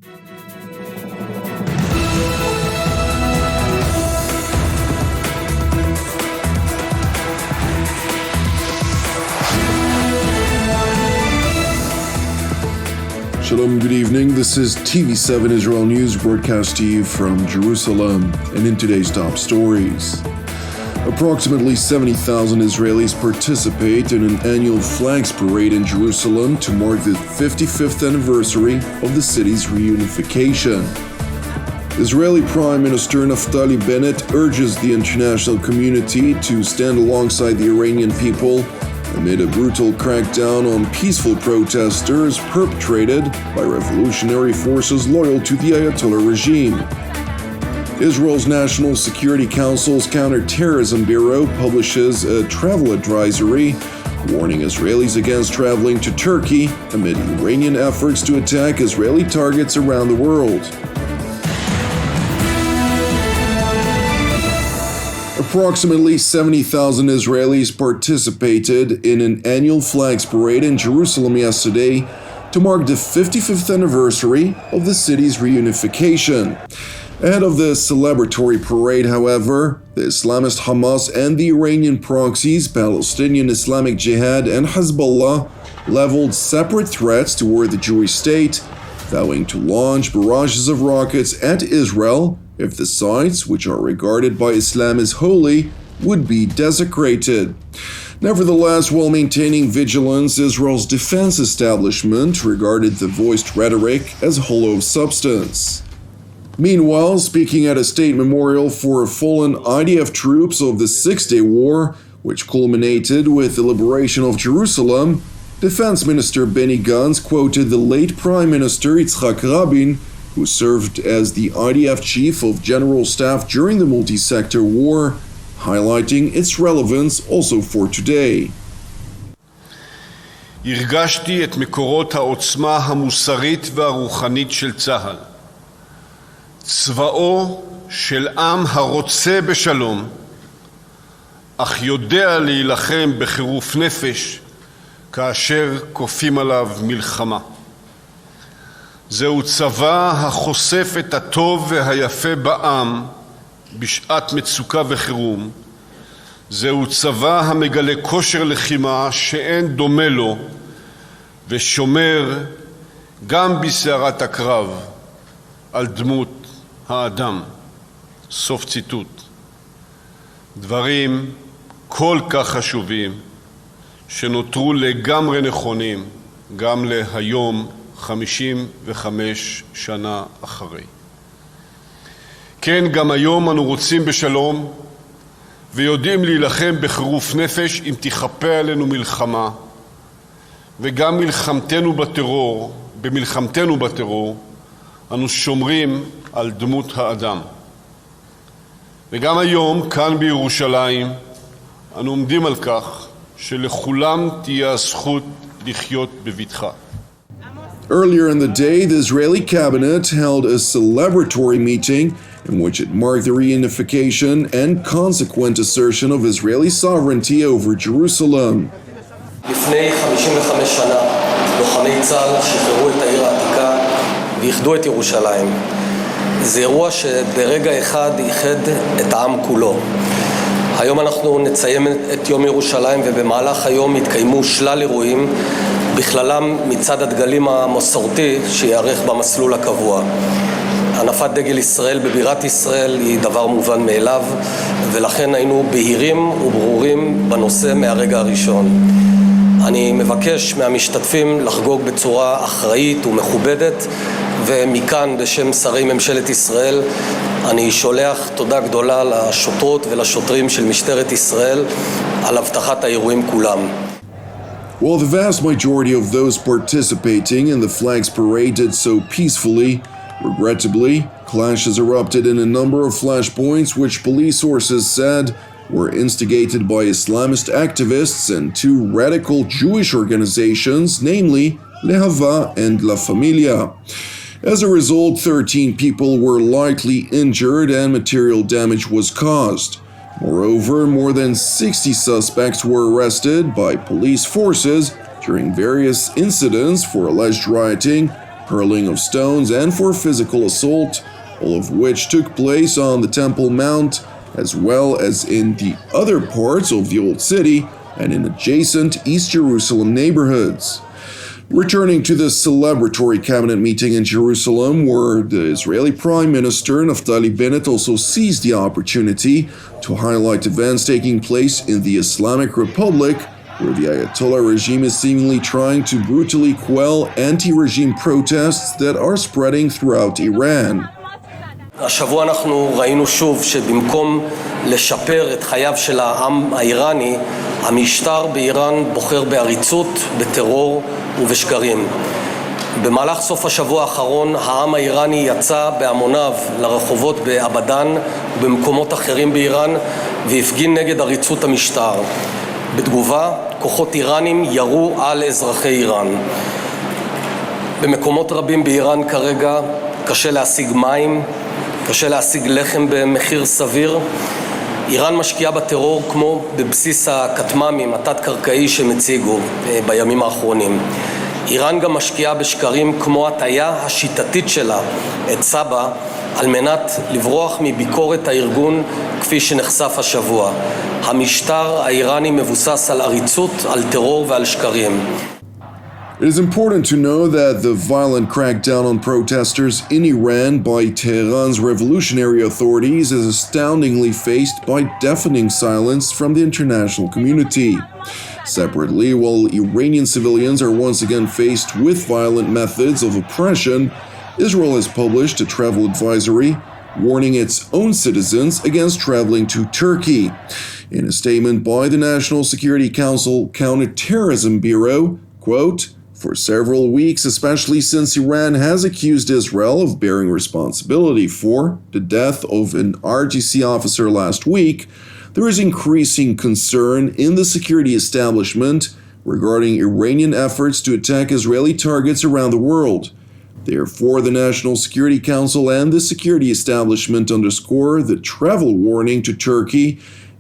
Shalom, good evening. This is TV7 Israel News broadcast to you from Jerusalem. And in today's top stories, approximately 70,000 Israelis participate in an annual flags parade in Jerusalem to mark the 55th anniversary of the city's reunification. Israeli Prime Minister Naftali Bennett urges the international community to stand alongside the Iranian people amid a brutal crackdown on peaceful protesters perpetrated by revolutionary forces loyal to the Ayatollah regime. Israel's National Security Council's Counterterrorism Bureau publishes a travel advisory warning Israelis against traveling to Turkey amid Iranian efforts to attack Israeli targets around the world. Approximately 70,000 Israelis participated in an annual flags parade in Jerusalem yesterday to mark the 55th anniversary of the city's reunification. Ahead of the celebratory parade, however, the Islamist Hamas and the Iranian proxies, Palestinian Islamic Jihad and Hezbollah, leveled separate threats toward the Jewish state, vowing to launch barrages of rockets at Israel if the sites, which are regarded by Islam as holy, would be desecrated. Nevertheless, while maintaining vigilance, Israel's defense establishment regarded the voiced rhetoric as hollow substance. Meanwhile, speaking at a state memorial for fallen IDF troops of the Six-Day War, which culminated with the liberation of Jerusalem, Defense Minister Benny Gantz quoted the late Prime Minister Yitzhak Rabin, who served as the IDF Chief of General Staff during the multi-sector war, highlighting its relevance also for today. הרגשתי את מקורות העוצמה המוסרית והרוחנית של צה"ל. צבאו של עם הרוצה בשלום, אך יודע להילחם בחירוף נפש כאשר כופים עליו מלחמה. זהו צבא החושף את הטוב והיפה בעם בשעת מצוקה וחירום. זהו צבא המגלה כושר לחימה שאין דומה לו ושומר גם בסערת הקרב על דמות האדם. סוף ציטוט. דברים כל כך חשובים שנותרו לגמרי נכונים גם להיום 55 שנה אחרי. כן, גם היום אנו רוצים בשלום ויודעים להילחם בחירוף נפש אם תיכפה עלינו מלחמה, וגם במלחמתנו בטרור אנו שומרים על דמות האדם. וגם היום כאן בירושלים אנו עומדים על כך שלכולם תהיה הזכות לחיות בבטחה. Earlier in the day, the Israeli cabinet held a celebratory meeting in which it marked the reunification and consequent assertion of Israeli sovereignty over Jerusalem. לפני 55 שנה, לוחמי צה"ל שחררו את העיר העתיקה ואיחדו את ירושלים. זה אירוע שברגע אחד איחד את העם כולו. היום אנחנו נציין את יום ירושלים, ובמהלך היום יתקיימו שלל אירועים, בכללם מצעד הדגלים המסורתי שיערך במסלול הקבוע. הנפת דגל ישראל בבירת ישראל היא דבר מובן מאליו, ולכן היינו בהירים וברורים בנושא מהרגע הראשון. אני מבקש מהמשתתפים לחגוג בצורה אחראית ומכובדת, ומכאן בשם שרי ממשלת ישראל אני שולח תודה גדולה לשוטרות ולשוטרים של משטרת ישראל על הבטחת האירועים כולם. While the vast majority of those participating in the flags parade did so peacefully, regrettably, clashes erupted in a number of flashpoints which police sources said were instigated by Islamist activists and two radical Jewish organizations, namely Lehava and La Familia. As a result, 13 people were lightly injured and material damage was caused. Moreover, more than 60 suspects were arrested by police forces during various incidents for alleged rioting, hurling of stones, and for physical assault, all of which took place on the Temple Mount, as well as in the other parts of the Old City and in adjacent East Jerusalem neighborhoods. Returning to the celebratory cabinet meeting in Jerusalem, where the Israeli Prime Minister Naftali Bennett also seized the opportunity to highlight events taking place in the Islamic Republic, where the Ayatollah regime is seemingly trying to brutally quell anti-regime protests that are spreading throughout Iran. השבוע אנחנו ראינו שוב שבמקום לשפר את חייו של העם האיראני, המשטר באיראן בוחר בעריצות, בטרור ובשקרים. במהלך סוף השבוע האחרון העם האיראני יצא בהמוניו לרחובות באבדן ובמקומות אחרים באיראן והפגין נגד עריצות המשטר. בתגובה, כוחות איראנים ירו על אזרחי איראן. במקומות רבים באיראן כרגע קשה להשיג מים, קשה להשיג לחם במחיר סביר. איראן משקיעה בטרור כמו בבסיס הכטמ"מים, התת-קרקעי שמציגו בימים האחרונים. איראן גם משקיעה בשקרים כמו הטעיה השיטתית שלה את סבא על מנת לברוח מביקורת הארגון כפי שנחשף השבוע. המשטר האיראני מבוסס על עריצות, על טרור ועל שקרים. It is important to know that the violent crackdown on protesters in Iran by Tehran's revolutionary authorities is astoundingly faced by deafening silence from the international community. Separately, while Iranian civilians are once again faced with violent methods of oppression, Israel has published a travel advisory warning its own citizens against traveling to Turkey. In a statement by the National Security Council Counterterrorism Bureau, quote, "For several weeks, especially since Iran has accused Israel of bearing responsibility for the death of an RGC officer last week, there is increasing concern in the security establishment regarding Iranian efforts to attack Israeli targets around the world. Therefore, the National Security Council and the security establishment underscore the travel warning to Turkey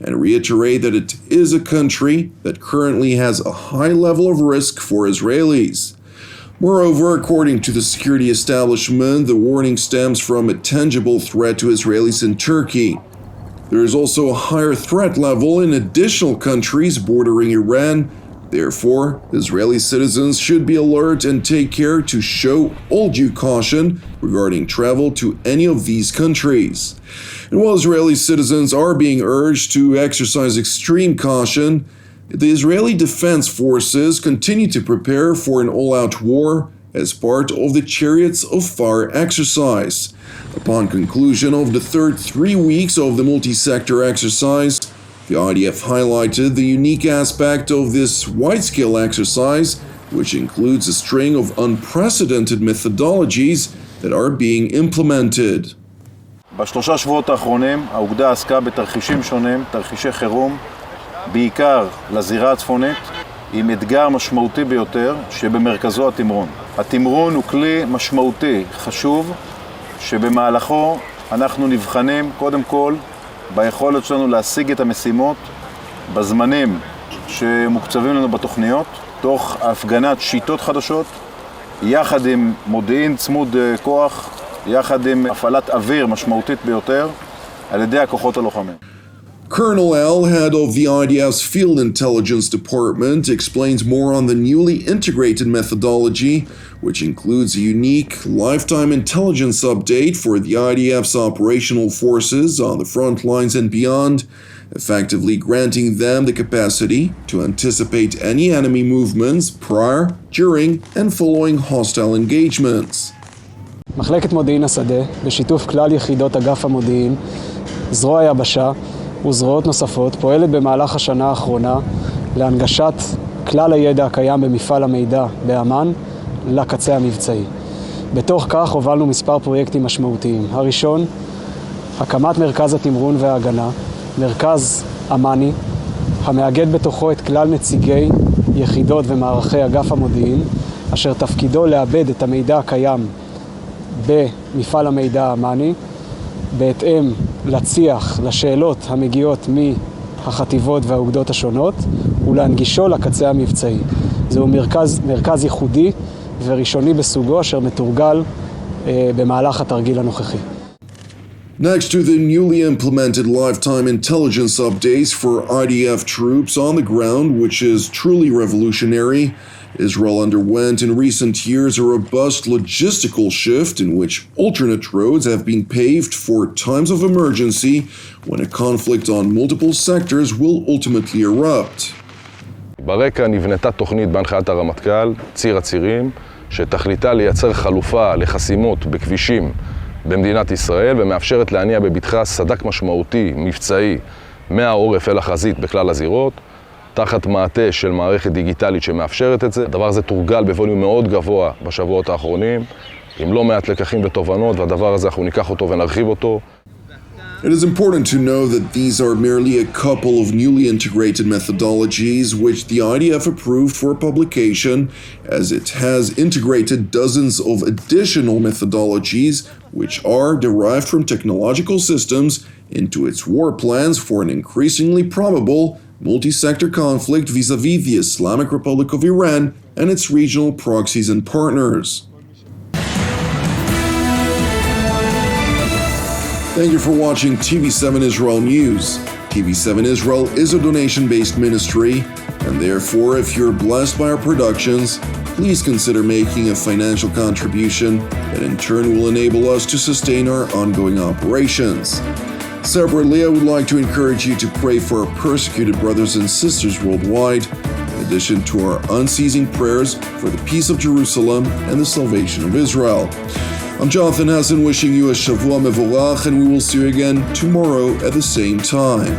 and reiterate that it is a country that currently has a high level of risk for Israelis. Moreover, according to the security establishment, the warning stems from a tangible threat to Israelis in Turkey. There is also a higher threat level in additional countries bordering Iran. Therefore, Israeli citizens should be alert and take care to show all due caution regarding travel to any of these countries." And while Israeli citizens are being urged to exercise extreme caution, the Israeli Defense Forces continue to prepare for an all-out war as part of the Chariots of Fire exercise. Upon conclusion of the third 3 weeks of the multi-sector exercise, the IDF highlighted the unique aspect of this wide-scale exercise, which includes a string of unprecedented methodologies that are being implemented. בשלושה שבועות האחרונים האוגדה עסקה בתרחישים שונים, תרחישי חירום, בעיקר לזירה הצפונית, עם אתגר משמעותי ביותר שבמרכזו התמרון. התמרון הוא כלי משמעותי, חשוב, שבמהלכו אנחנו נבחנים קודם כל ביכולת שלנו להשיג את המשימות בזמנים שמוקצבים לנו בתוכניות, תוך הפגנת שיטות חדשות, יחד עם מודיעין צמוד כוח, יחד עם הפעלת אוויר משמעותית ביותר על ידי הכוחות הלוחמים. Colonel L, head of the IDF's Field Intelligence Department, explains more on the newly integrated methodology, which includes a unique lifetime intelligence update for the IDF's operational forces on the front lines and beyond, effectively granting them the capacity to anticipate any enemy movements prior, during, and following hostile engagements. מחלקת מודיעין השדה, בשיתוף כלל יחידות אגף המודיעין, זרוע היבשה וזרועות נוספות, פועלת במהלך השנה האחרונה להנגשת כלל הידע הקיים במפעל המידע באמן לקצה המבצעי. בתוך כך הובלנו מספר פרויקטים משמעותיים. הראשון, הקמת מרכז התמרון וההגנה, מרכז אמני, המאגד בתוכו את כלל נציגי יחידות ומערכי אגף המודיעין, אשר תפקידו לאבד את המידע הקיים במפעל המידע האמני, בהתאם לצי"ח, לשאלות המגיעות מהחטיבות והאוגדות השונות, ולהנגישו לקצה המבצעי. זהו מרכז ייחודי וראשוני בסוגו אשר מתורגל במהלך התרגיל הנוכחי. Next to the newly implemented lifetime intelligence updates for IDF troops on the ground, which is truly revolutionary, Israel underwent in recent years a robust logistical shift in which alternate roads have been paved for times of emergency when a conflict on multiple sectors will ultimately erupt. ברקע נבנתה תוכנית בהנחיית הרמטכ"ל, ציר הצירים, שתכליתה לייצר חלופה לחסימות בכבישים במדינת ישראל ומאפשרת להניע בבטחה סדק משמעותי, מבצעי, מהעורף אל החזית בכלל הזירות, תחת מעטה של מערכת דיגיטלית שמאפשרת את זה. הדבר הזה תורגל בווליום מאוד גבוה בשבועות האחרונים, עם לא מעט לקחים ותובנות, והדבר הזה אנחנו ניקח אותו ונרחיב אותו. It is important to know that these are merely a couple of newly integrated methodologies which the IDF approved for publication, as it has integrated dozens of additional methodologies which are derived from technological systems into its war plans for an increasingly probable multi-sector conflict vis-à-vis the Islamic Republic of Iran and its regional proxies and partners. Thank you for watching TV7 Israel News. TV7 Israel is a donation-based ministry, and therefore, if you're blessed by our productions, please consider making a financial contribution that in turn will enable us to sustain our ongoing operations. Separately, I would like to encourage you to pray for our persecuted brothers and sisters worldwide, in addition to our unceasing prayers for the peace of Jerusalem and the salvation of Israel. I'm Jonathan Hassan wishing you a Shavua Mevorach, and we will see you again tomorrow at the same time.